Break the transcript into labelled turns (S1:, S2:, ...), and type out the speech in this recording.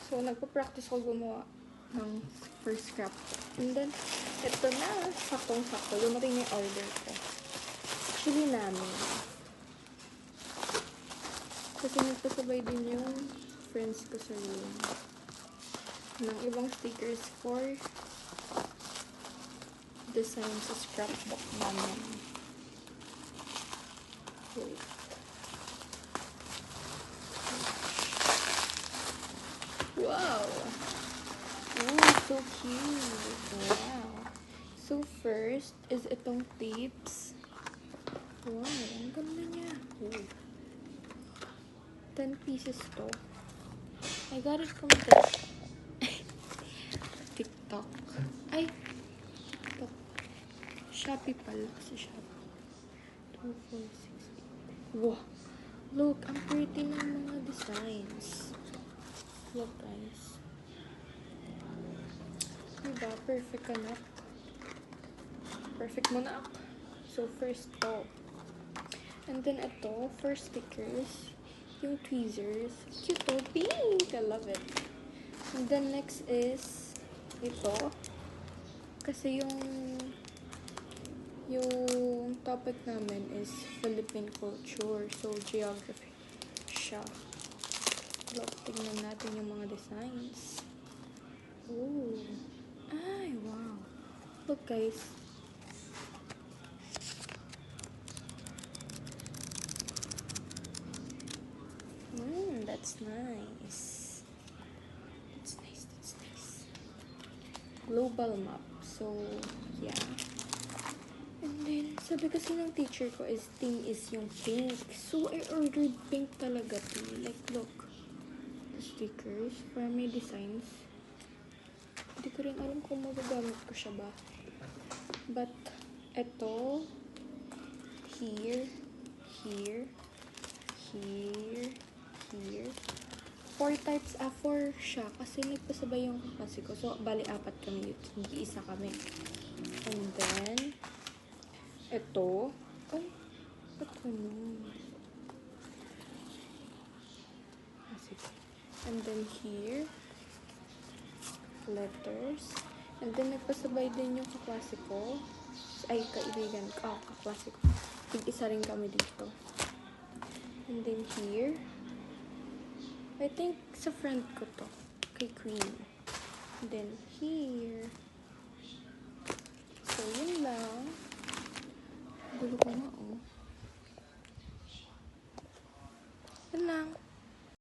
S1: So, nagpa-practice ako gumawa ng first scrapbook. And then, ito na. Saktong-sakto. Dumating na yung order ko. Actually, namin. Kasi nagpasabay din yung friends ko sa room ng ibang stickers for design sa scrapbook namin. Wait. Wow! Oh, so cute! Wow! So, first is itong tips. Wow, ang ganda niya. Oh. 10 pieces to. I got it from TikTok. Ay! TikTok. Shopee pala. Sa Shopee. 2, 4, 6, 8. Wow! Look, ang pretty ng mga designs. Look, guys. Diba? Perfect ka na. Perfect mo na. So, first to. And then, ito, for stickers, yung tweezers. Cute to. Pink! I love it. And then, next is ito. Kasi yung topic namin is Philippine culture. So, geography siya. Look, tingnan natin yung mga designs. Oh. Ay, wow. Look, guys. That's nice. That's nice, that's nice. Global map. So, yeah. And then, sabi kasi ng teacher ko is theme is yung pink. So, I ordered pink talaga to. Like, look. The stickers. Para may designs. Hindi ko rin alam kung magagamit ko siya ba. But, eto. Here. Here. Here. Here. 4 types, 4 siya. Kasi nagpasabay yung kaklase ko. So, bali 4 kami. Hindi isa kami. And then, ito. Ay, ba't ganun? And then here, letters. And then, nagpasabay din yung kaklase ko. Ay, kaibigan ko. Kaklase ko. Isa rin kami dito. And then here, I think sa friend ko to. Kay Queen. And then here. So, yun lang. Gulo ko nga, oh. Yun lang.